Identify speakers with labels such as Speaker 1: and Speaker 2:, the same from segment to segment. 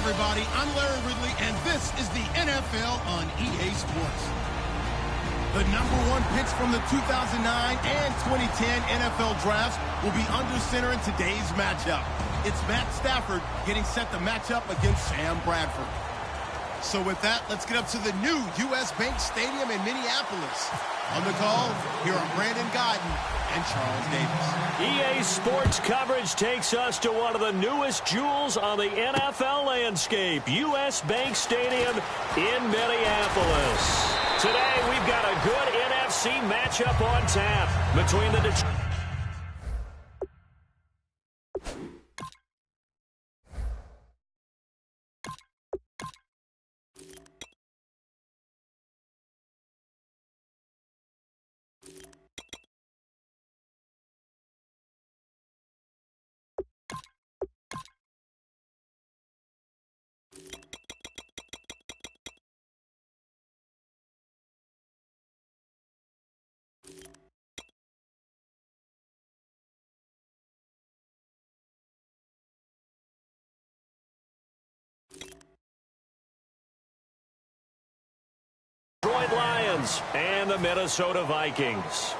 Speaker 1: everybody. I'm Larry Ridley, and this is the NFL on EA Sports. The number one picks from the 2009 and 2010 NFL drafts will be under center in today's matchup. It's Matt Stafford getting set to match up against Sam Bradford. So with that, let's get up to the new U.S. Bank Stadium in Minneapolis. On the call, here are Brandon Godden and Charles Davis.
Speaker 2: EA Sports coverage takes us to one of the newest jewels on the NFL landscape, U.S. Bank Stadium in Minneapolis. Today, we've got a good NFC matchup on tap between the Detroit Lions and the Minnesota Vikings.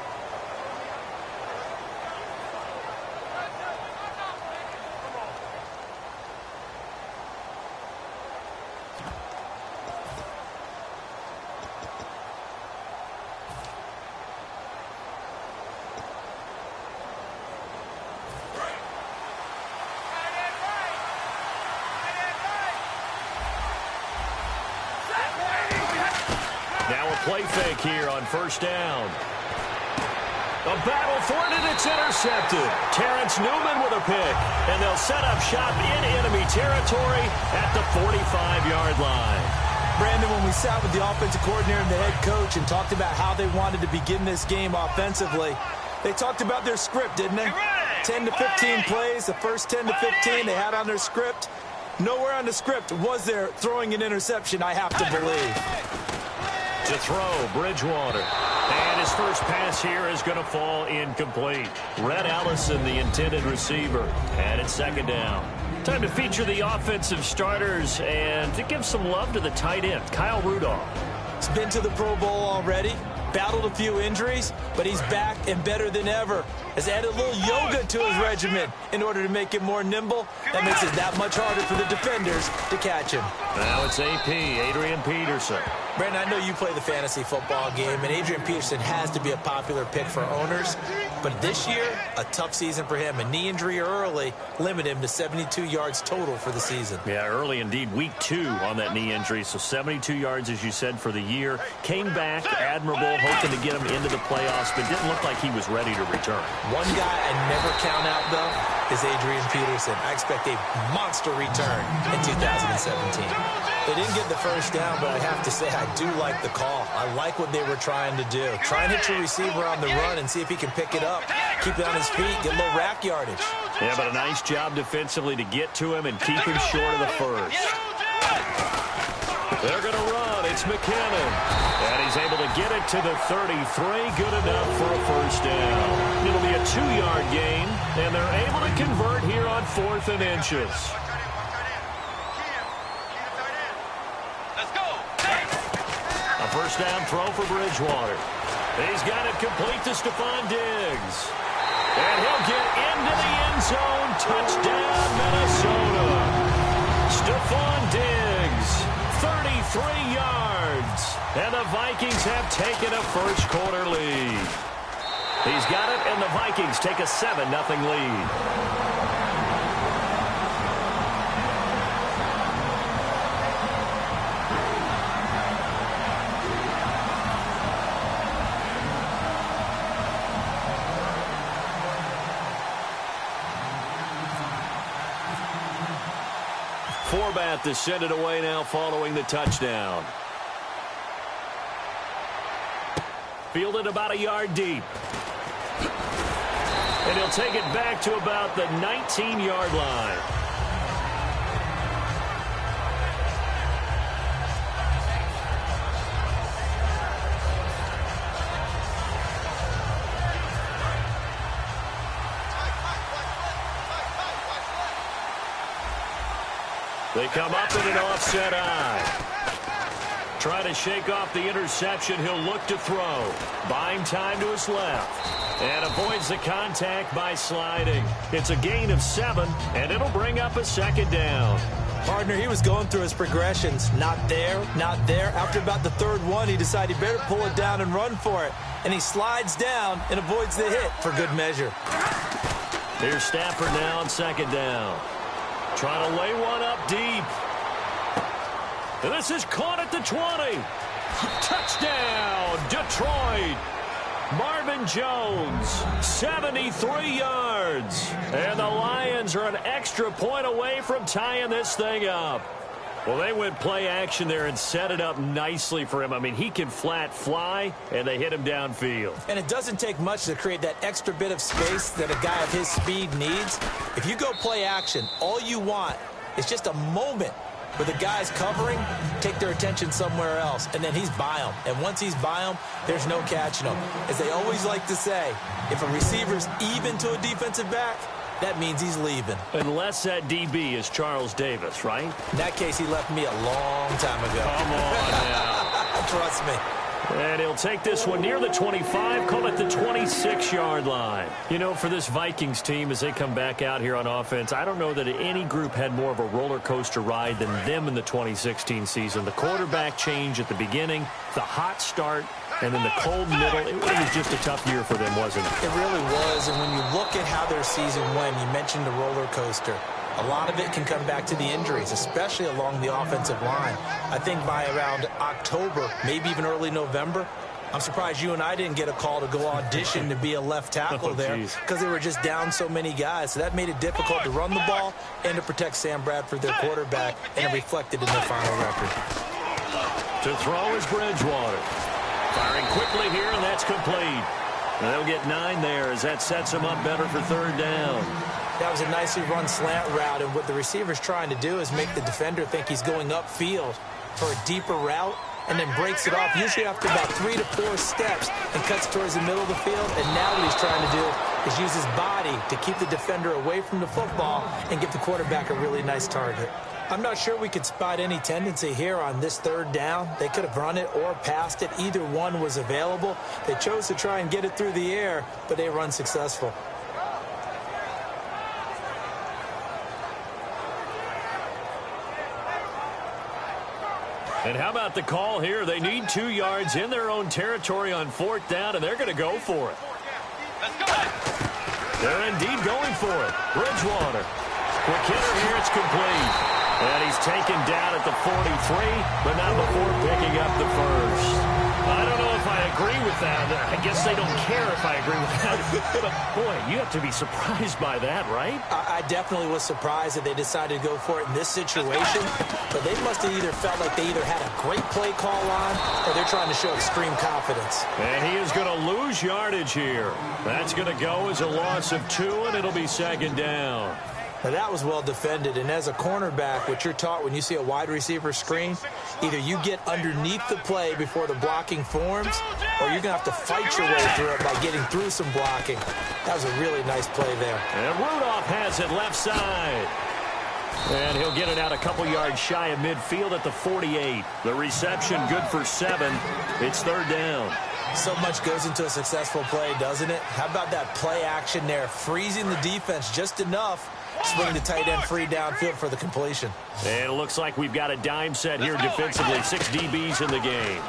Speaker 2: Play fake here on first down. A battle for it, and it's intercepted. Terrence Newman with a pick, and they'll set up shop in enemy territory at the 45-yard line.
Speaker 3: Brandon, when we sat with the offensive coordinator and the head coach and talked about how they wanted to begin this game offensively, they talked about their script, didn't they? 10 to 15 plays, the first 10 to 15 they had on their script. Nowhere on the script was there throwing an interception, I have to believe.
Speaker 2: To throw, Bridgewater. And his first pass here is going to fall incomplete. Red Allison, the intended receiver. And it's second down. Time to feature the offensive starters and to give some love to the tight end, Kyle Rudolph.
Speaker 3: He's been to the Pro Bowl already, battled a few injuries, but he's back and better than ever. Has added a little yoga to his regimen in order to make him more nimble. That makes it that much harder for the defenders to catch him.
Speaker 2: Now it's AP, Adrian Peterson.
Speaker 3: Brandon, I know you play the fantasy football game, and Adrian Peterson has to be a popular pick for owners. But this year, a tough season for him. A knee injury early limited him to 72 yards total for the season.
Speaker 2: Yeah, early indeed. Week 2 on that knee injury. So 72 yards, as you said, for the year. Came back, admirable, hoping to get him into the playoffs, but didn't look like he was ready to return.
Speaker 3: One guy I never count out, though, is Adrian Peterson. I expect a monster return in 2017. They didn't get the first down, but I have to say I do like the call. I like what they were trying to do. Try and hit your receiver on the run and see if he can pick it up. Keep it on his feet, get a little rack yardage.
Speaker 2: Yeah, but a nice job defensively to get to him and keep him short of the first. They're going to run. It's McKinnon. And he's able to get it to the 33. Good enough for a first down. It'll be a 2-yard gain, and they're able to convert here on 4th and inches. First down throw for Bridgewater. He's got it complete to Stephon Diggs. And he'll get into the end zone. Touchdown, Minnesota. Stephon Diggs, 33 yards. And the Vikings have taken a first-quarter lead. He's got it, and the Vikings take a 7-0 lead. Forbat to send it away now following the touchdown. Fielded about a yard deep. And he'll take it back to about the 19-yard line. They come up in an offset eye. Try to shake off the interception. He'll look to throw. Buying time to his left. And avoids the contact by sliding. It's a gain of 7, and it'll bring up a second down.
Speaker 3: Partner, he was going through his progressions. Not there, not there. After about the third one, he decided he better pull it down and run for it. And he slides down and avoids the hit for good measure.
Speaker 2: Here's Stafford now on second down. Trying to lay one up deep. And this is caught at the 20. Touchdown, Detroit. Marvin Jones, 73 yards. And the Lions are an extra point away from tying this thing up. Well, they went play action there and set it up nicely for him. I mean, he can flat fly, and they hit him downfield.
Speaker 3: And it doesn't take much to create that extra bit of space that a guy of his speed needs. If you go play action, all you want is just a moment where the guys covering take their attention somewhere else, and then he's by them. And once he's by them, there's no catching him. As they always like to say, if a receiver's even to a defensive back, that means he's leaving.
Speaker 2: Unless that DB is Charles Davis, right?
Speaker 3: In that case, he left me a long time ago.
Speaker 2: Come on now.
Speaker 3: Trust me.
Speaker 2: And he'll take this one near the 25, call it the 26-yard line. You know, for this Vikings team, as they come back out here on offense, I don't know that any group had more of a roller coaster ride than them in the 2016 season. The quarterback change at the beginning, the hot start, and then the cold middle. It was just a tough year for them, wasn't it?
Speaker 3: It really was, and when you look at how their season went, you mentioned the roller coaster. A lot of it can come back to the injuries, especially along the offensive line. I think by around October, maybe even early November, I'm surprised you and I didn't get a call to go audition to be a left tackle there because they were just down so many guys. So that made it difficult to run the ball and to protect Sam Bradford, their quarterback, and it reflected in their final record.
Speaker 2: To throw is Bridgewater. Firing quickly here, and that's complete. And they'll get 9 there as that sets them up better for third down.
Speaker 3: That was a nicely run slant route, and what the receiver's trying to do is make the defender think he's going upfield for a deeper route and then breaks it off, usually after about 3 to 4 steps, and cuts towards the middle of the field. And now what he's trying to do is use his body to keep the defender away from the football and give the quarterback a really nice target. I'm not sure we could spot any tendency here on this third down. They could have run it or passed it. Either one was available. They chose to try and get it through the air, but they were unsuccessful.
Speaker 2: And how about the call here? They need 2 yards in their own territory on 4th down, and they're going to go for it. They're indeed going for it. Bridgewater. Quick hitter here. It's complete. And he's taken down at the 43, but not before picking up the first. I don't know if I agree with that. I guess they don't care if I agree with that. But, boy, you have to be surprised by that, right?
Speaker 3: I definitely was surprised that they decided to go for it in this situation. But they must have either felt like they either had a great play call on or they're trying to show extreme confidence.
Speaker 2: And he is going to lose yardage here. That's going to go as a loss of 2, and it'll be second down.
Speaker 3: Now, that was well defended, and as a cornerback, what you're taught when you see a wide receiver screen, either you get underneath the play before the blocking forms, or you're going to have to fight your way through it by getting through some blocking. That was a really nice play there.
Speaker 2: And Rudolph has it left side. And he'll get it out a couple yards shy of midfield at the 48. The reception good for 7. It's third down.
Speaker 3: So much goes into a successful play, doesn't it? How about that play action there, freezing the defense just enough, swing the tight end free downfield for the completion.
Speaker 2: And it looks like we've got a dime set here defensively. 6 DBs in the game.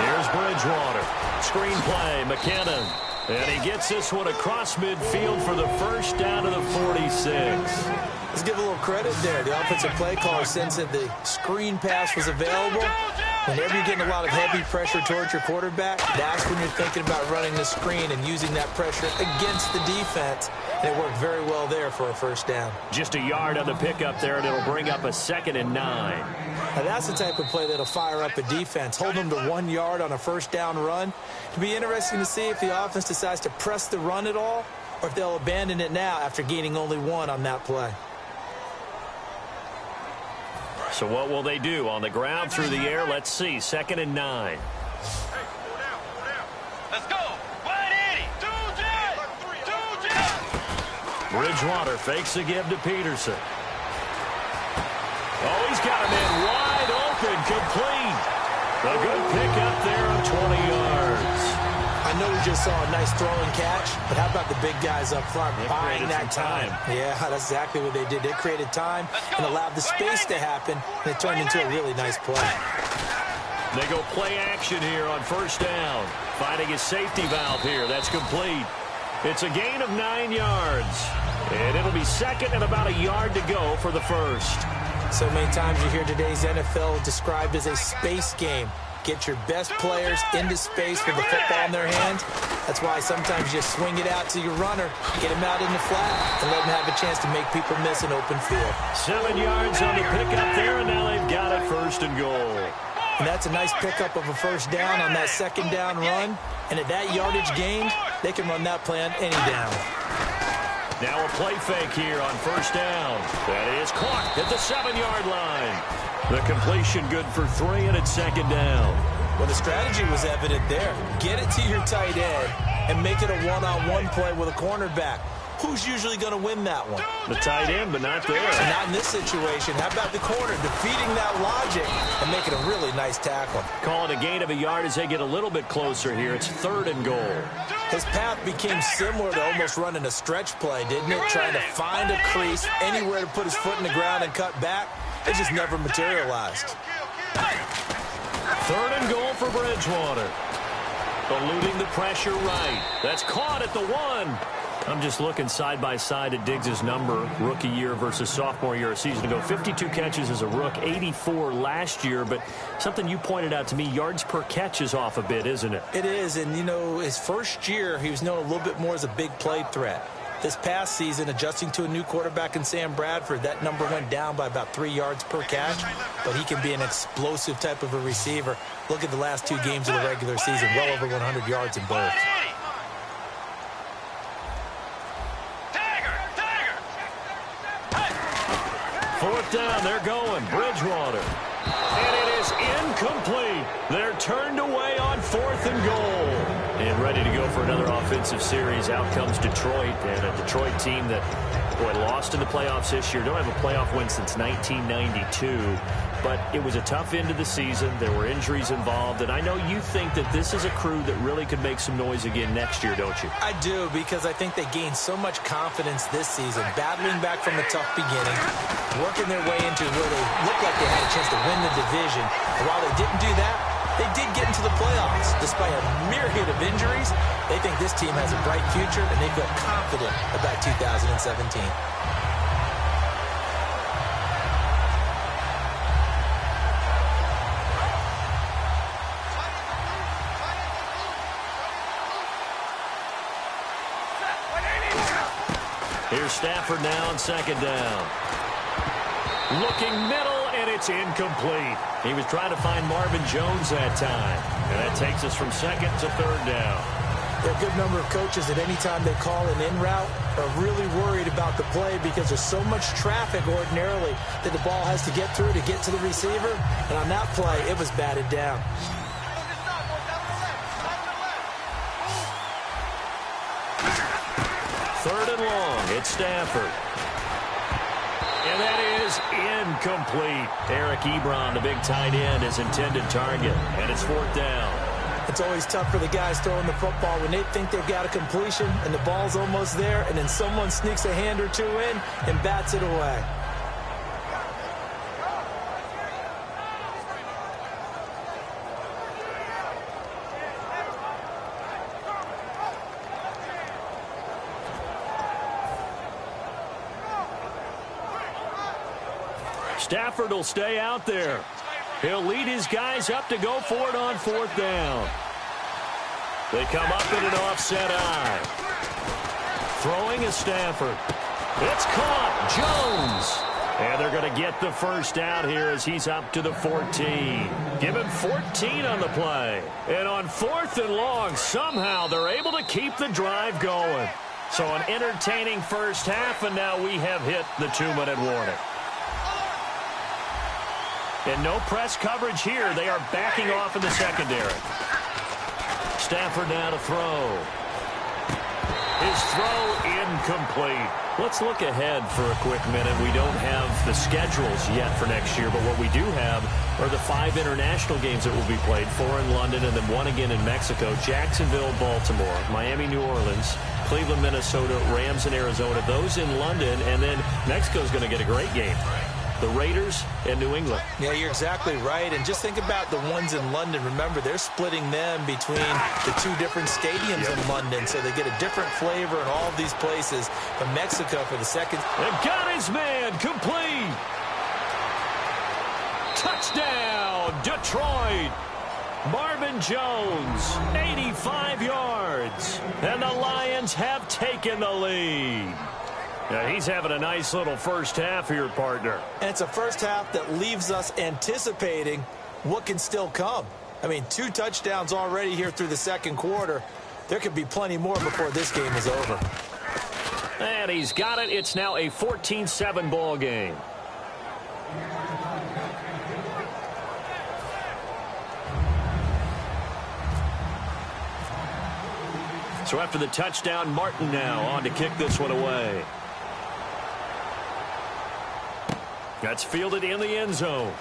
Speaker 2: Here's Bridgewater. Screen play, McKinnon. And he gets this one across midfield for the first down to the 46.
Speaker 3: Let's give a little credit there. The offensive play caller sensed that the screen pass was available. Whenever you're getting a lot of heavy pressure towards your quarterback, that's when you're thinking about running the screen and using that pressure against the defense. And it worked very well there for a first down.
Speaker 2: Just a yard on the pickup there, and it'll bring up a 2nd and 9.
Speaker 3: Now that's the type of play that'll fire up a defense. Hold them to 1 yard on a first down run. It'll be interesting to see if the offense decides to press the run at all, or if they'll abandon it now after gaining only 1 on that play.
Speaker 2: So what will they do? On the ground, through the air, let's see. 2nd and 9.
Speaker 4: Let's go.
Speaker 2: Bridgewater fakes a give to Peterson. Oh, he's got him in wide open, complete. A good pickup there on 20 yards.
Speaker 3: I know we just saw a nice throw and catch, but how about the big guys up front buying that time? Yeah, that's exactly what they did. They created time and allowed the space to happen, and it turned into a really nice play.
Speaker 2: They go play action here on first down. Finding his safety valve here. That's complete. It's a gain of 9 yards. And it'll be second and about a yard to go for the first.
Speaker 3: So many times you hear today's NFL described as a space game. Get your best players into space with the football in their hands. That's why sometimes you swing it out to your runner, get him out in the flat, and let him have a chance to make people miss an open field.
Speaker 2: 7 yards on the pickup there, and now they've got it first and goal.
Speaker 3: And that's a nice pickup of a first down on that second down run. And at that yardage gained, they can run that play on any down.
Speaker 2: Now a play fake here on first down. That is caught at the 7-yard line. The completion good for 3, and it's second down.
Speaker 3: Well, the strategy was evident there. Get it to your tight end and make it a one-on-one play with a cornerback. Who's usually going to win that one?
Speaker 2: The tight end, but not there.
Speaker 3: And not in this situation. How about the corner defeating that logic and making a really nice tackle?
Speaker 2: Call it a gain of a yard as they get a little bit closer here. It's third and goal.
Speaker 3: His path became similar to almost running a stretch play, didn't it? Trying to find a crease, anywhere to put his foot in the ground and cut back. It just never materialized.
Speaker 2: Third and goal for Bridgewater. Eluding the pressure right. That's caught at the 1. I'm just looking side by side at Diggs' number, rookie year versus sophomore year a season ago. 52 catches as a rook, 84 last year. But something you pointed out to me, yards per catch is off a bit, isn't it?
Speaker 3: It is, and, you know, his first year, he was known a little bit more as a big play threat. This past season, adjusting to a new quarterback in Sam Bradford, that number went down by about 3 yards per catch, but he can be an explosive type of a receiver. Look at the last 2 games of the regular season, well over 100 yards in both.
Speaker 2: Fourth down, they're going. Bridgewater. And it is incomplete. They're turned away on 4th and goal. And ready to go for another offensive series. Out comes Detroit, and a Detroit team that, boy, lost in the playoffs this year. Don't have a playoff win since 1992. But it was a tough end of the season. There were injuries involved. And I know you think that this is a crew that really could make some noise again next year, don't you?
Speaker 3: I do, because I think they gained so much confidence this season, battling back from a tough beginning, working their way into where they looked like they had a chance to win the division. And while they didn't do that, they did get into the playoffs. Despite a myriad of injuries, they think this team has a bright future, and they feel confident about 2017.
Speaker 2: Here's Stafford now on second down. Looking middle, and it's incomplete. He was trying to find Marvin Jones that time. And that takes us from second to third down.
Speaker 3: There are a good number of coaches that any time they call an in route are really worried about the play because there's so much traffic ordinarily that the ball has to get through to get to the receiver. And on that play, it was batted down.
Speaker 2: Third and long, it's Stafford. And that is incomplete. Eric Ebron, the big tight end, his intended target. And it's 4th down.
Speaker 3: It's always tough for the guys throwing the football when they think they've got a completion and the ball's almost there, and then someone sneaks a hand or 2 in and bats it away.
Speaker 2: Stafford will stay out there. He'll lead his guys up to go for it on 4th down. They come up in an offset eye. Throwing is Stafford. It's caught. Jones. And they're going to get the first down here as he's up to the 14. Give him 14 on the play. And on 4th and long, somehow they're able to keep the drive going. So an entertaining first half, and now we have hit the 2-minute warning. And no press coverage here. They are backing off in the secondary. Stafford now to throw. His throw incomplete. Let's look ahead for a quick minute. We don't have the schedules yet for next year, but what we do have are the 5 international games that will be played, 4 in London and then 1 again in Mexico. Jacksonville, Baltimore, Miami, New Orleans, Cleveland, Minnesota, Rams in Arizona. Those in London, and then Mexico's going to get a great game. The Raiders and New England.
Speaker 3: Yeah, you're exactly right. And just think about the ones in London. Remember, they're splitting them between the 2 different stadiums in London, so they get a different flavor in all of these places. But Mexico for the second.
Speaker 2: And got his man complete. Touchdown, Detroit. Marvin Jones, 85 yards. And the Lions have taken the lead. Yeah, he's having a nice little first half here, partner.
Speaker 3: And it's a first half that leaves us anticipating what can still come. I mean, 2 touchdowns already here through the second quarter. There could be plenty more before this game is over.
Speaker 2: And he's got it. It's now a 14-7 ball game. So after the touchdown, Martin now on to kick this one away. That's fielded in the end zone.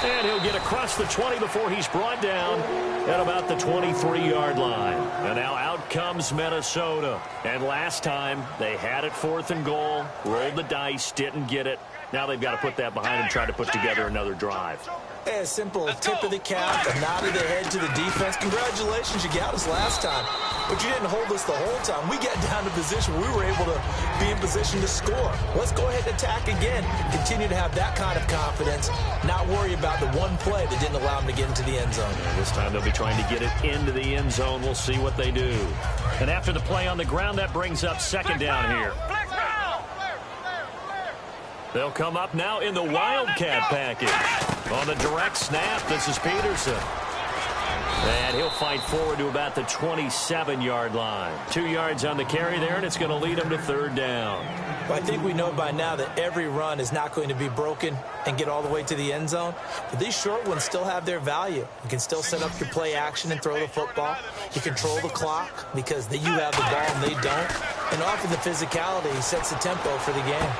Speaker 2: And he'll get across the 20 before he's brought down at about the 23-yard line. And now out comes Minnesota. And last time they had it 4th and goal, rolled the dice, didn't get it. Now they've got to put that behind and try to put together another drive.
Speaker 3: Hey, a simple tip of the cap, a nod of the head to the defense. Congratulations, you got us last time. But you didn't hold us the whole time. We got down to position where we were able to be in position to score. Let's go ahead and attack again. Continue to have that kind of confidence. Not worry about the one play that didn't allow them to get into the end zone.
Speaker 2: And this time they'll be trying to get it into the end zone. We'll see what they do. And after the play on the ground, that brings up second down here. They'll come up now in the Wildcat package. On the direct snap, this is Peterson. And he'll fight forward to about the 27-yard line. 2 yards on the carry there, and it's going to lead him to 3rd down.
Speaker 3: Well, I think we know by now that every run is not going to be broken and get all the way to the end zone. But these short ones still have their value. You can still set up your play action and throw the football. You control the clock because you have the ball and they don't. And often the physicality sets the tempo for the game.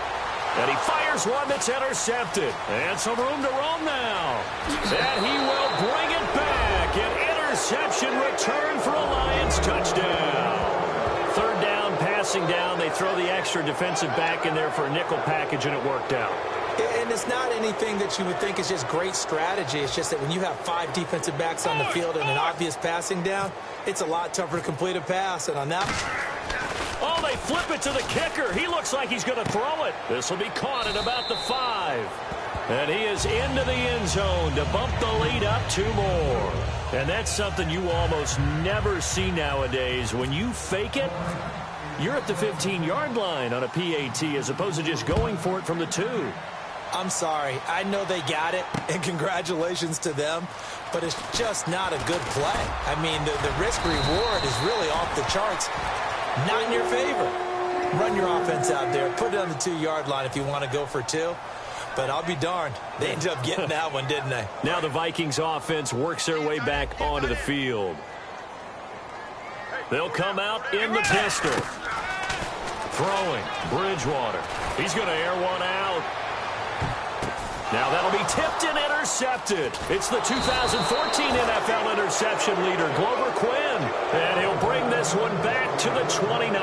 Speaker 2: And he fires one that's intercepted. And some room to roam now. And he will bring it back. An interception return for a Lions touchdown. 3rd down, passing down. They throw the extra defensive back in there for a nickel package, and it worked out.
Speaker 3: And it's not anything that you would think is just great strategy. It's just that when you have 5 defensive backs on the field and an obvious passing down, it's a lot tougher to complete a pass. And on that...
Speaker 2: Oh, they flip it to the kicker. He looks like he's going to throw it. This will be caught at about the 5. And he is into the end zone to bump the lead up 2 more. And that's something you almost never see nowadays. When you fake it, you're at the 15-yard line on a PAT as opposed to just going for it from the 2.
Speaker 3: I'm sorry. I know they got it, and congratulations to them, but it's just not a good play. I mean, the risk-reward is really off the charts. Not in your favor. Run your offense out there. Put it on the 2-yard line if you want to go for 2. But I'll be darned. They ended up getting that one, didn't they?
Speaker 2: Now the Vikings offense works their way back onto the field. They'll come out in the pistol. Throwing. Bridgewater. He's going to air one out. Now that'll be tipped and intercepted. It's the 2014 NFL interception leader, Glover Quinn. And he'll bring this one back to the 29.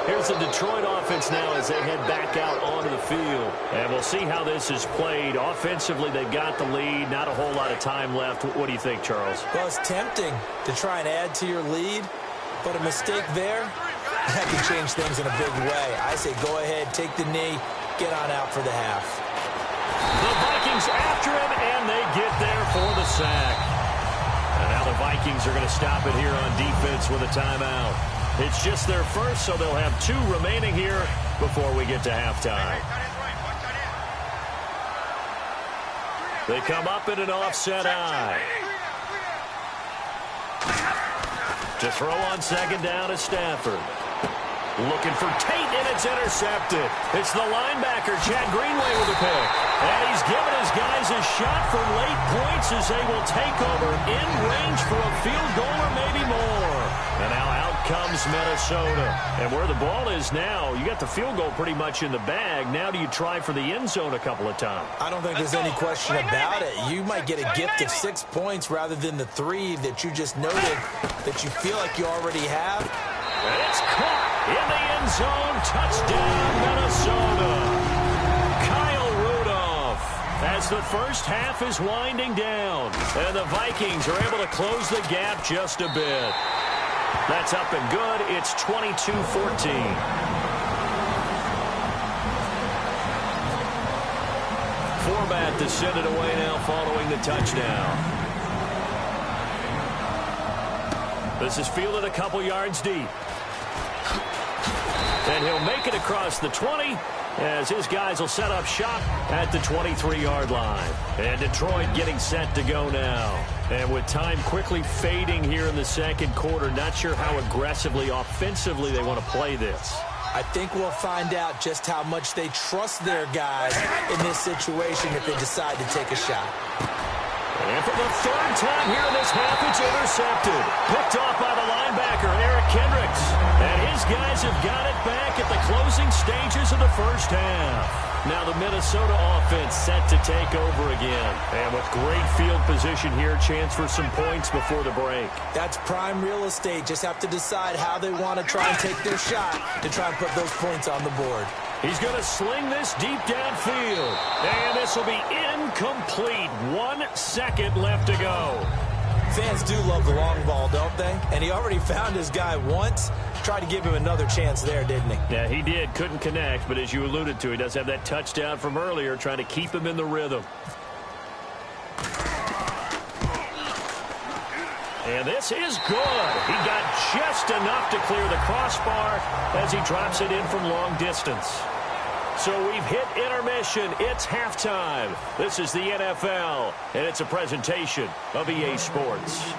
Speaker 2: Here's the Detroit offense now as they head back out onto the field. And we'll see how this is played. Offensively, they've got the lead. Not a whole lot of time left. What do you think, Charles?
Speaker 3: Well, it's tempting to try and add to your lead, but a mistake there, that can change things in a big way. I say go ahead, take the knee, get on out for the half.
Speaker 2: The Vikings after him, and they get there for the sack. And now the Vikings are going to stop it here on defense with a timeout. It's just their first, so they'll have 2 remaining here before we get to halftime. They come up in an offset eye. To throw on second down is Stafford. Looking for Tate, and it's intercepted. It's the linebacker, Chad Greenway, with the pick. And he's given his guys a shot for late points as they will take over in range for a field goal or maybe more. And now out comes Minnesota. And where the ball is now, you got the field goal pretty much in the bag. Now do you try for the end zone a couple of times?
Speaker 3: I don't think there's any question about it. You might get a gift of 6 points rather than the 3 that you just noted that you feel like you already have.
Speaker 2: And it's caught in the end zone. Touchdown, Minnesota. As the first half is winding down, and the Vikings are able to close the gap just a bit. That's up and good. It's 22-14. Format to send it away now following the touchdown. This is fielded a couple yards deep. And he'll make it across the 20 as his guys will set up shop at the 23-yard line. And Detroit getting set to go now. And with time quickly fading here in the second quarter, not sure how aggressively, offensively they want to play this.
Speaker 3: I think we'll find out just how much they trust their guys in this situation if they decide to take a shot.
Speaker 2: And for the third time here in this half, it's intercepted. Picked off by the linebacker, Eric Kendricks. And his guys have got it back at the closing stages of the first half. Now the Minnesota offense set to take over again. And with great field position here, chance for some points before the break.
Speaker 3: That's prime real estate. Just have to decide how they want to try and take their shot to try and put those points on the board.
Speaker 2: He's going to sling this deep downfield. And this will be incomplete. 1 second left to go.
Speaker 3: Fans do love the long ball, don't they? And he already found his guy once. Tried to give him another chance there, didn't he?
Speaker 2: Yeah, he did. Couldn't connect. But as you alluded to, he does have that touchdown from earlier, trying to keep him in the rhythm. And this is good. He got just enough to clear the crossbar as he drops it in from long distance. So we've hit intermission. It's halftime. This is the NFL, and it's a presentation of EA Sports.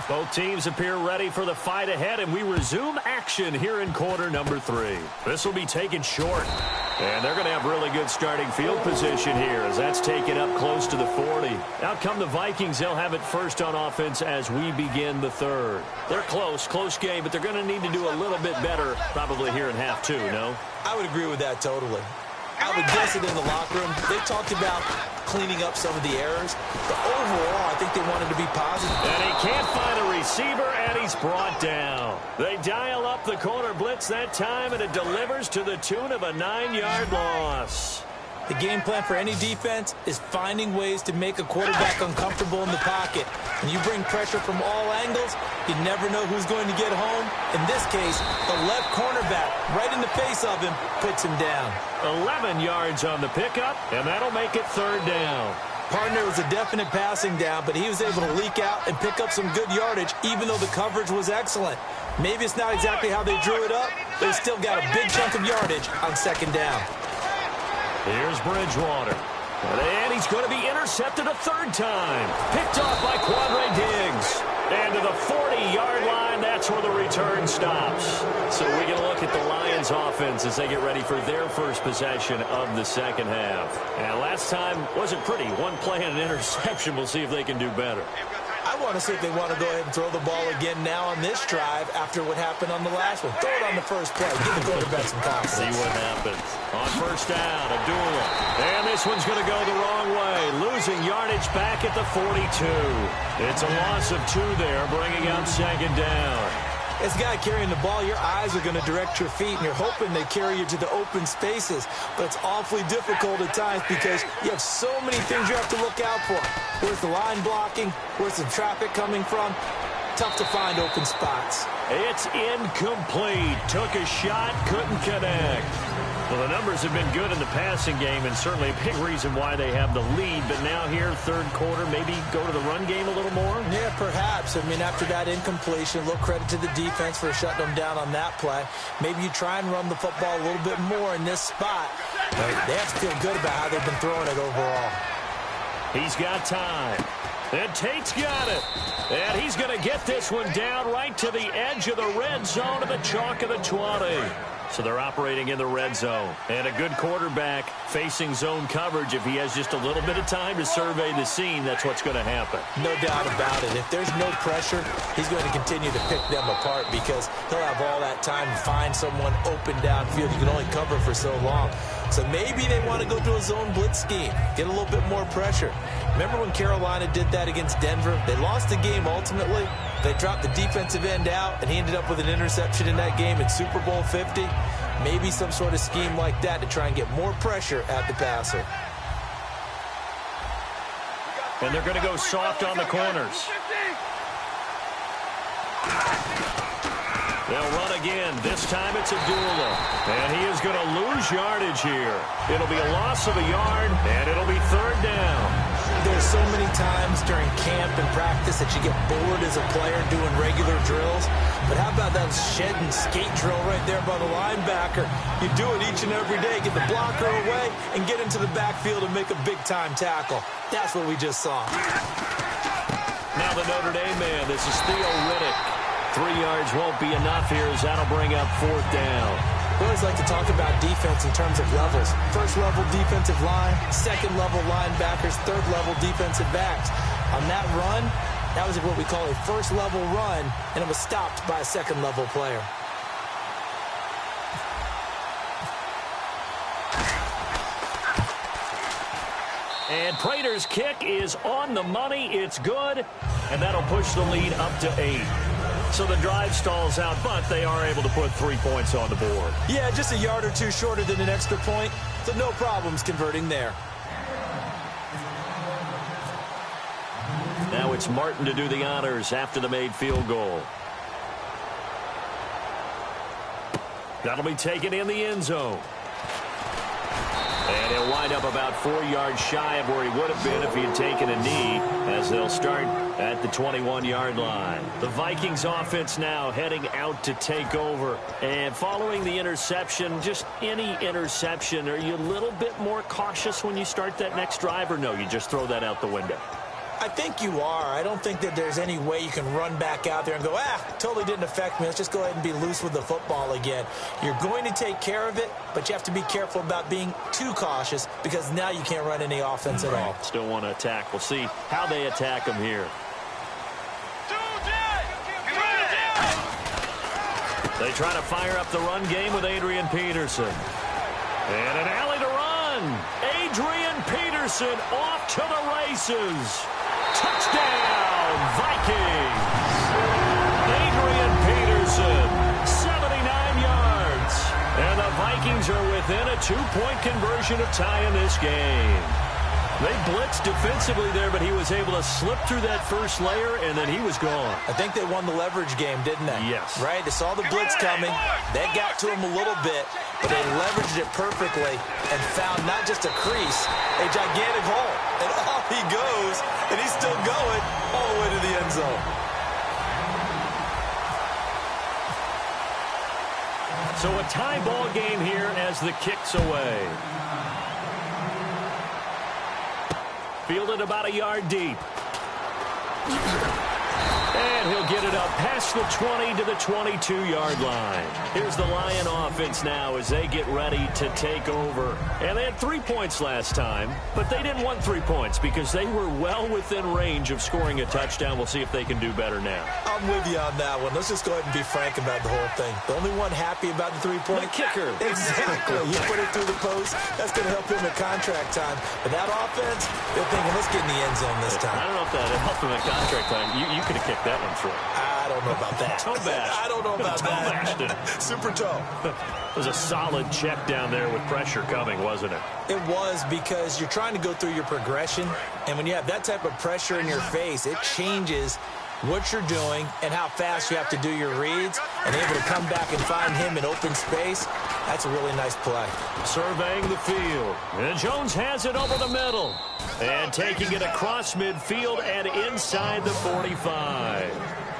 Speaker 2: Both teams appear ready for the fight ahead, and we resume action here in quarter number 3. This will be taken short, and they're going to have really good starting field position here as that's taken up close to the 40. Out come the Vikings. They'll have it first on offense as we begin the third. They're close game, but they're going to need to do a little bit better probably here in half 2, no?
Speaker 3: I would agree with that totally. I would guess it in the locker room. They talked about cleaning up some of the errors, but overall, I think they wanted to be positive.
Speaker 2: And he can't find a receiver, and he's brought down. They dial up the corner blitz that time, and it delivers to the tune of a 9-yard loss.
Speaker 3: The game plan for any defense is finding ways to make a quarterback uncomfortable in the pocket. When you bring pressure from all angles, you never know who's going to get home. In this case, the left cornerback, right in the face of him, puts him down.
Speaker 2: 11 yards on the pickup, and that'll make it third down.
Speaker 3: Partner was a definite passing down, but he was able to leak out and pick up some good yardage, even though the coverage was excellent. Maybe it's not exactly how they drew it up, but they still got a big chunk of yardage on second down.
Speaker 2: Here's Bridgewater. And he's going to be intercepted a third time. Picked off by Quadre Diggs. And to the 40-yard line, that's where the return stops. So we get a look at the Lions offense as they get ready for their first possession of the second half. And last time wasn't pretty. One play and an interception. We'll see if they can do better.
Speaker 3: I want to see if they want to go ahead and throw the ball again now on this drive after what happened on the last one. Throw it on the first play. Give the quarterback some confidence.
Speaker 2: See what happens. On first down, Abdullah. And this one's going to go the wrong way. Losing yardage back at the 42. It's a loss of 2 there, bringing up second down.
Speaker 3: As a guy carrying the ball, your eyes are going to direct your feet, and you're hoping they carry you to the open spaces. But it's awfully difficult at times because you have so many things you have to look out for. Where's the line blocking? Where's the traffic coming from? Tough to find open spots.
Speaker 2: It's incomplete. Took a shot, couldn't connect. Well, the numbers have been good in the passing game, and certainly a big reason why they have the lead. But now here, third quarter, maybe go to the run game a little more?
Speaker 3: Yeah, perhaps. I mean, after that incompletion, a little credit to the defense for shutting them down on that play. Maybe you try and run the football a little bit more in this spot. But they have to feel good about how they've been throwing it overall.
Speaker 2: He's got time. And Tate's got it. And he's going to get this one down right to the edge of the red zone of the chalk of the 20. So they're operating in the red zone. And a good quarterback facing zone coverage. If he has just a little bit of time to survey the scene, that's what's going to happen.
Speaker 3: No doubt about it. If there's no pressure, he's going to continue to pick them apart because he'll have all that time to find someone open downfield. You can only cover for so long. So maybe they want to go to a zone blitz scheme, get a little bit more pressure. Remember when Carolina did that against Denver? They lost the game ultimately. They dropped the defensive end out, and he ended up with an interception in that game in Super Bowl 50. Maybe some sort of scheme like that to try and get more pressure at the passer.
Speaker 2: And they're going to go soft on the corners. They'll run again. This time it's Abdullah. And he is going to lose yardage here. It'll be a loss of a yard, and it'll be third down.
Speaker 3: There's so many times during camp and practice that you get bored as a player doing regular drills. But how about that shed and skate drill right there by the linebacker? You do it each and every day. Get the blocker away and get into the backfield and make a big-time tackle. That's what we just saw.
Speaker 2: Now the Notre Dame man. This is Theo Riddick. 3 yards won't be enough here as that'll bring up fourth down.
Speaker 3: We always like to talk about defense in terms of levels. First-level defensive line, second-level linebackers, third-level defensive backs. On that run, that was what we call a first-level run, and it was stopped by a second-level player.
Speaker 2: And Prater's kick is on the money. It's good, and that'll push the lead up to 8. So the drive stalls out, but they are able to put 3 points on the board.
Speaker 3: Yeah, just a yard or two shorter than an extra point, so no problems converting there.
Speaker 2: Now it's Martin to do the honors after the made field goal. That'll be taken in the end zone. And he'll wind up about 4 yards shy of where he would have been if he had taken a knee, as they'll start at the 21-yard line. The Vikings offense now heading out to take over. And following the interception, just any interception, are you a little bit more cautious when you start that next drive, or no, you just throw that out the window?
Speaker 3: I think you are. I don't think that there's any way you can run back out there and go, totally didn't affect me. Let's just go ahead and be loose with the football again. You're going to take care of it, but you have to be careful about being too cautious because now you can't run any offense at all.
Speaker 2: Still want to attack. We'll see how they attack them here. They try to fire up the run game with Adrian Peterson. And an alley to run. Adrian Peterson off to the races. Touchdown, Vikings. Adrian Peterson, 79 yards. And the Vikings are within a 2-point conversion of tying this game. They blitzed defensively there, but he was able to slip through that first layer, and then he was gone.
Speaker 3: I think they won the leverage game, didn't they?
Speaker 2: Yes.
Speaker 3: Right? They saw the blitz coming. They got to him a little bit, but they leveraged it perfectly and found not just a crease, a gigantic hole. And off he goes, and he's still going all the way to the end zone.
Speaker 2: So a tie ball game here as the kick's away. Fielded about a yard deep. And he'll get it up past the 20 to the 22-yard line. Here's the Lion offense now as they get ready to take over. And they had 3 points last time, but they didn't want 3 points because they were well within range of scoring a touchdown. We'll see if they can do better now.
Speaker 3: I'm with you on that one. Let's just go ahead and be frank about the whole thing. The only one happy about the 3-point.
Speaker 2: The kicker.
Speaker 3: Exactly. You put it through the post. That's going to help him at contract time. But that offense, they're thinking, let's get in the end zone this time.
Speaker 2: I don't know if that helped him at contract time. You could have kicked that one through.
Speaker 3: I don't know about that.
Speaker 2: Toe bash.
Speaker 3: I don't know about
Speaker 2: toe
Speaker 3: that.
Speaker 2: Bashed it.
Speaker 3: Super toe.
Speaker 2: It was a solid check down there with pressure coming, wasn't it?
Speaker 3: It was, because you're trying to go through your progression, and when you have that type of pressure in your face, it changes what you're doing and how fast you have to do your reads, and able to come back and find him in open space. That's a really nice play.
Speaker 2: Surveying the field. And Jones has it over the middle. And taking it across midfield and inside the 45.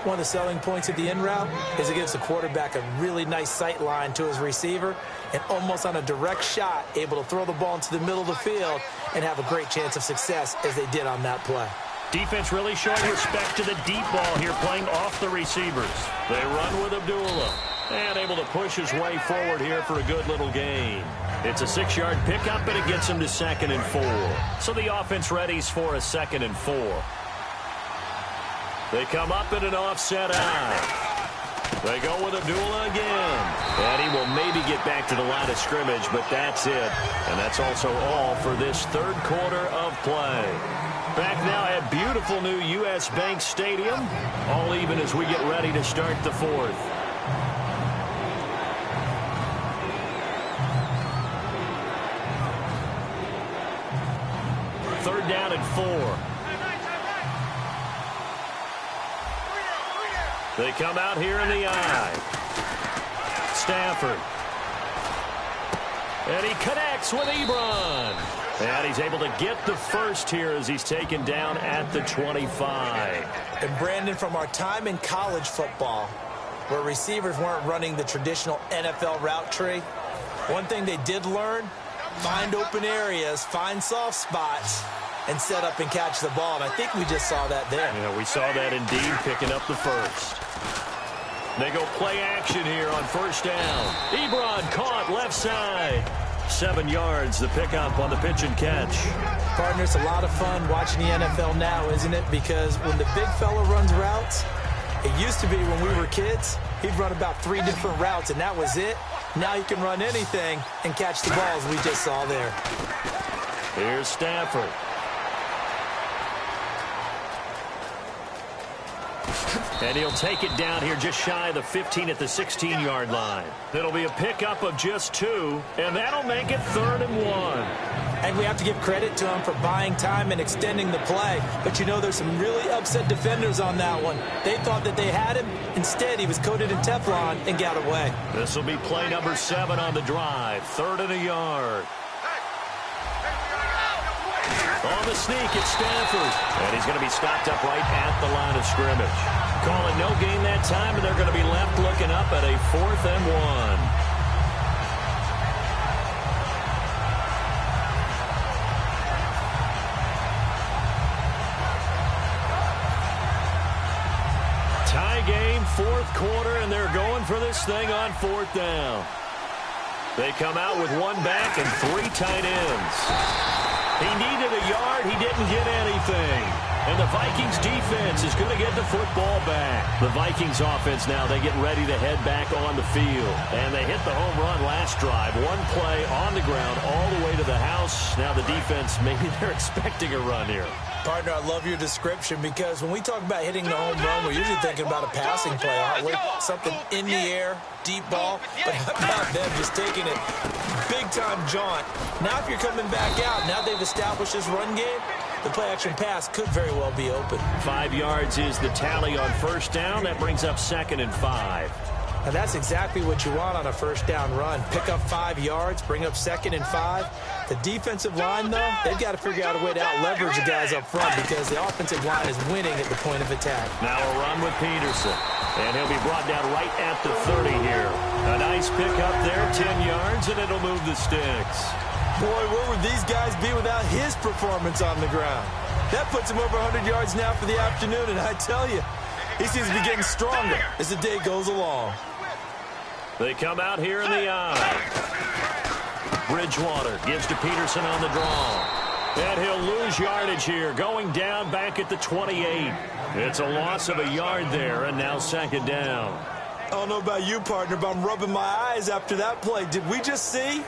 Speaker 3: one of the selling points of the in route is it gives the quarterback a really nice sight line to his receiver and almost on a direct shot able to throw the ball into the middle of the field and have a great chance of success as they did on that play.
Speaker 2: Defense really showing respect to the deep ball here, playing off the receivers. They run with Abdullah and able to push his way forward here for a good little gain. It's a 6-yard pickup, and it gets him to 2nd and 4. So the offense readies for a 2nd and 4. They come up in an offset eye. They go with Abdullah again. And he will maybe get back to the line of scrimmage, but that's it. And that's also all for this third quarter of play. Back now at beautiful new U.S. Bank Stadium. All even as we get ready to start the fourth. Third down and 4. They come out here in the eye. Stafford. And he connects with Ebron. And he's able to get the first here as he's taken down at the 25.
Speaker 3: And Brandon, from our time in college football, where receivers weren't running the traditional NFL route tree, one thing they did learn, find open areas, find soft spots, and set up and catch the ball. And I think we just saw that there.
Speaker 2: Yeah, we saw that indeed, picking up the first. They go play action here on first down. Ebron caught left side. 7 yards, the pickup on the pitch and catch.
Speaker 3: Partner, it's a lot of fun watching the NFL now, isn't it? Because when the big fella runs routes, it used to be when we were kids, he'd run about 3 different routes, and that was it. Now you can run anything and catch the balls we just saw there.
Speaker 2: Here's Stafford. And he'll take it down here just shy of the 15 at the 16-yard line. It'll be a pickup of just 2, and that'll make it 3rd and 1.
Speaker 3: And we have to give credit to him for buying time and extending the play. But, you know, there's some really upset defenders on that one. They thought that they had him. Instead, he was coated in Teflon and got away.
Speaker 2: This will be play number 7 on the drive. 3rd and a yard. On the sneak, it's Stafford. And he's going to be stopped up right at the line of scrimmage. Calling no gain that time, and they're going to be left looking up at a 4th and 1. Tie game, 4th quarter, and they're going for this thing on 4th down. They come out with 1 back and 3 tight ends. He needed a yard. He didn't get anything. And the Vikings defense is going to get the football back. The Vikings offense now, they get ready to head back on the field. And they hit the home run last drive. 1 play on the ground all the way to the house. Now the defense, maybe they're expecting a run here.
Speaker 3: Partner, I love your description because when we talk about hitting the home run, we're usually thinking about a passing play, aren't we? Something in the air, deep ball. But how about them just taking it big-time jaunt? Now if you're coming back out, now they've established this run game, the play-action pass could very well be open.
Speaker 2: 5 yards is the tally on first down. That brings up 2nd and 5.
Speaker 3: And that's exactly what you want on a first down run. Pick up 5 yards, bring up 2nd and 5. The defensive line, though, they've got to figure out a way to out-leverage the guys up front because the offensive line is winning at the point of attack.
Speaker 2: Now a run with Peterson. And he'll be brought down right at the 30 here. A nice pick up there, 10 yards, and it'll move the sticks.
Speaker 3: Boy, where would these guys be without his performance on the ground? That puts him over 100 yards now for the afternoon, and I tell you, he seems to be getting stronger as the day goes along.
Speaker 2: They come out here in the eye. Bridgewater gives to Peterson on the draw. And he'll lose yardage here, going down back at the 28. It's a loss of a yard there, and now 2nd down.
Speaker 3: I don't know about you, partner, but I'm rubbing my eyes after that play. Did we just see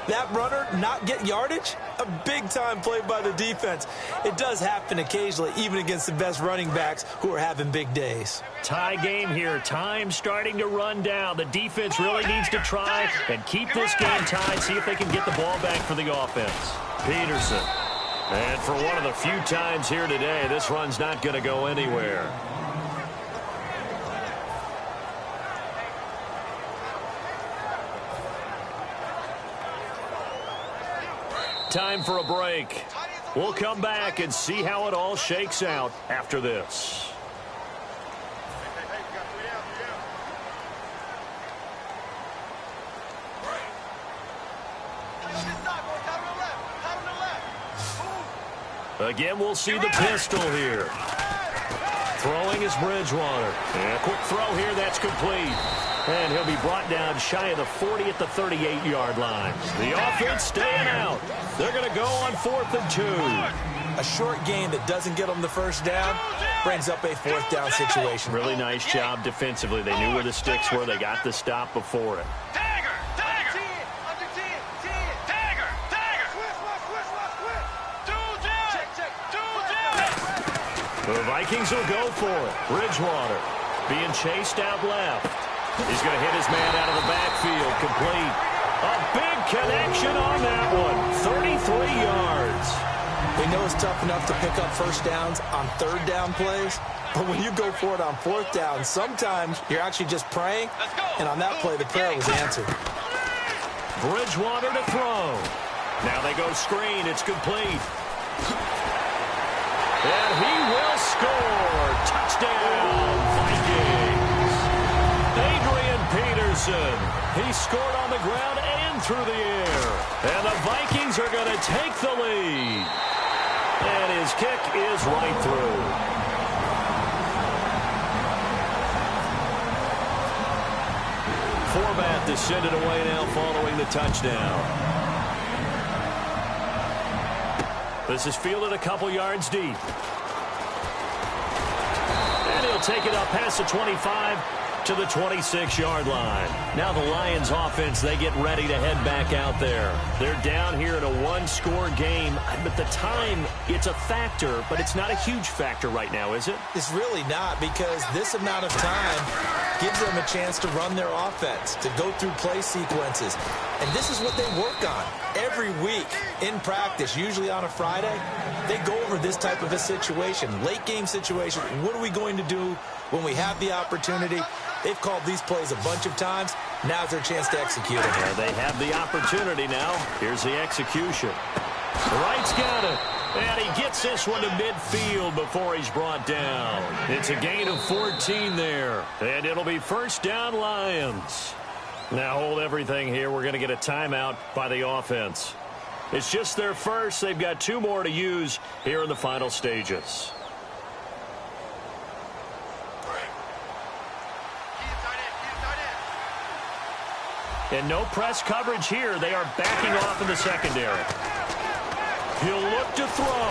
Speaker 3: that runner not get yardage? A big-time play by the defense. It does happen occasionally, even against the best running backs who are having big days.
Speaker 2: Tie game here. Time starting to run down. The defense really needs to try and keep this game tied, see if they can get the ball back for the offense. Peterson. And for one of the few times here today, this run's not going to go anywhere. Time for a break. We'll come back and see how it all shakes out after this. Again, we'll see the pistol here. Throwing is Bridgewater. And a quick throw here, that's complete. And he'll be brought down shy of the 40 at the 38-yard line. The offense staying out. They're going to go on 4th and 2.
Speaker 3: A short gain that doesn't get them the first down brings up a 4th down situation.
Speaker 2: Really nice job defensively. They knew where the sticks were. They got the stop before it. The Vikings will go for it. Bridgewater being chased out left. He's going to hit his man out of the backfield. Complete. A big connection on that one. 33 yards.
Speaker 3: They know it's tough enough to pick up first downs on 3rd down plays, but when you go for it on 4th down, sometimes you're actually just praying, and on that play, the prayer was answered.
Speaker 2: Bridgewater to throw. Now they go screen. It's complete. And he will score. Touchdown, Vikings. Adrian Peterson. He scored on the ground and through the air. And the Vikings are going to take the lead. And his kick is right through. Format to send it away now following the touchdown. This is fielded a couple yards deep. And he'll take it up past the 25 to the 26-yard line. Now the Lions offense, they get ready to head back out there. They're down here in a 1-score game. But the time, it's a factor, but it's not a huge factor right now, is it?
Speaker 3: It's really not, because this amount of time gives them a chance to run their offense, to go through play sequences. And this is what they work on every week in practice, usually on a Friday. They go over this type of a situation, late game situation. What are we going to do when we have the opportunity? They've called these plays a bunch of times. Now's their chance to execute it.
Speaker 2: Yeah, they have the opportunity now. Here's the execution. Wright's got it. And he gets this one to midfield before he's brought down. It's a gain of 14 there. And it'll be first down, Lions. Now hold everything here. We're going to get a timeout by the offense. It's just their first. They've got 2 more to use here in the final stages. And no press coverage here. They are backing off in the secondary. He'll look to throw.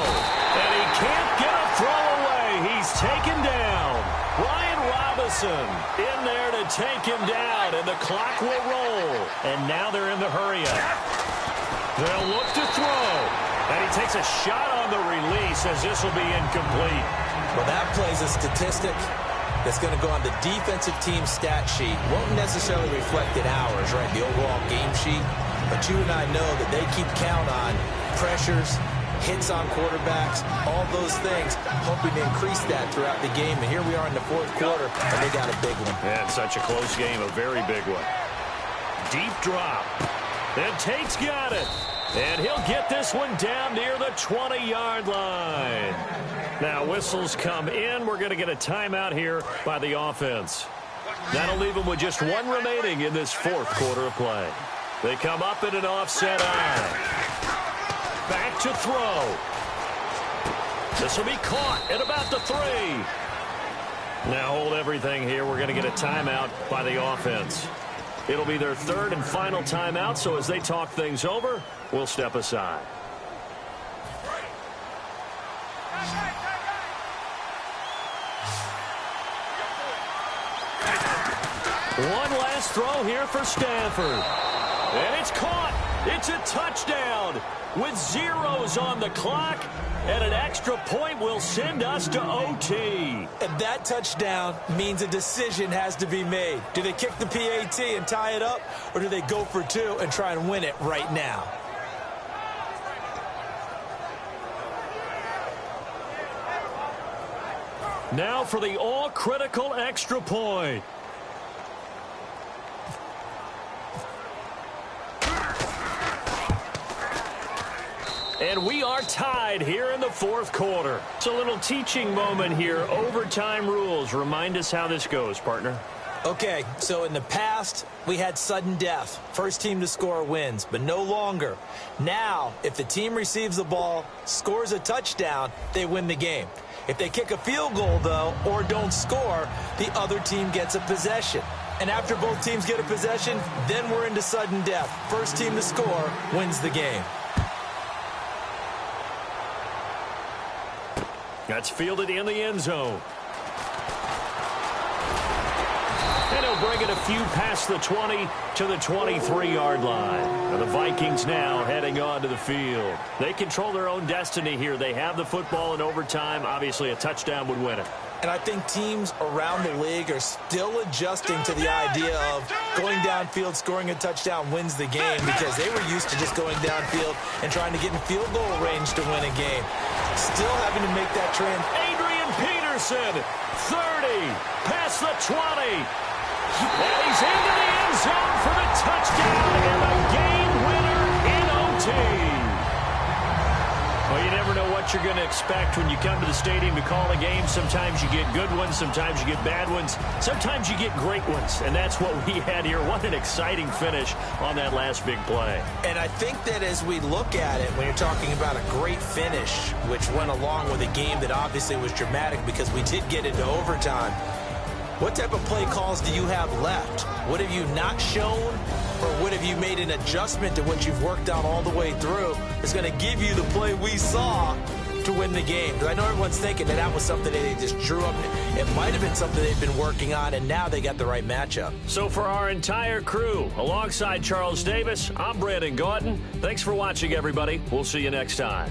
Speaker 2: And he can't get a throw away. He's taken down. Ryan Robinson in there to take him down. And the clock will roll. And now they're in the hurry-up. They'll look to throw. And he takes a shot on the release as this will be incomplete.
Speaker 3: Well, that plays a statistic that's going to go on the defensive team stat sheet. Won't necessarily reflect in ours, right, the overall game sheet. But you and I know that they keep count on pressures, hits on quarterbacks, all those things, hoping to increase that throughout the game. And here we are in the 4th quarter, and they got a big one.
Speaker 2: And such a close game, a very big one. Deep drop. And Tate's got it. And he'll get this one down near the 20-yard line. Now whistles come in. We're going to get a timeout here by the offense. That'll leave them with just 1 remaining in this 4th quarter of play. They come up in an offset eye. Back to throw. This will be caught at about the 3. Now hold everything here. We're going to get a timeout by the offense. It'll be their 3rd and final timeout, so as they talk things over, we'll step aside. One last throw here for Stanford. And it's caught. It's a touchdown with zeros on the clock. And an extra point will send us to OT.
Speaker 3: And that touchdown means a decision has to be made. Do they kick the PAT and tie it up, or do they go for 2 and try and win it right now?
Speaker 2: Now for the all-critical extra point. And we are tied here in the 4th quarter. It's a little teaching moment here. Overtime rules. Remind us how this goes, partner.
Speaker 3: Okay, so in the past, we had sudden death. First team to score wins, but no longer. Now, if the team receives the ball, scores a touchdown, they win the game. If they kick a field goal, though, or don't score, the other team gets a possession. And after both teams get a possession, then we're into sudden death. First team to score wins the game.
Speaker 2: That's fielded in the end zone. And he'll bring it a few past the 20 to the 23-yard line. Now the Vikings now heading on to the field. They control their own destiny here. They have the football in overtime. Obviously, a touchdown would win it.
Speaker 3: And I think teams around the league are still adjusting to the idea of going downfield, scoring a touchdown wins the game, because they were used to just going downfield and trying to get in field goal range to win a game. Still having to make that trend.
Speaker 2: Adrian Peterson, 30, past the 20. And he's into the end zone for the touchdown and the game winner in OT. Well, you never know what you're going to expect when you come to the stadium to call a game. Sometimes you get good ones. Sometimes you get bad ones. Sometimes you get great ones. And that's what we had here. What an exciting finish on that last big play.
Speaker 3: And I think that as we look at it, when you're talking about a great finish, which went along with a game that obviously was dramatic because we did get into overtime, what type of play calls do you have left? What have you not shown, or what have you made an adjustment to what you've worked on all the way through is going to give you the play we saw to win the game? Because I know everyone's thinking that that was something that they just drew up. It might have been something they've been working on, and now they got the right matchup.
Speaker 2: So for our entire crew, alongside Charles Davis, I'm Brandon Gautin. Thanks for watching, everybody. We'll see you next time.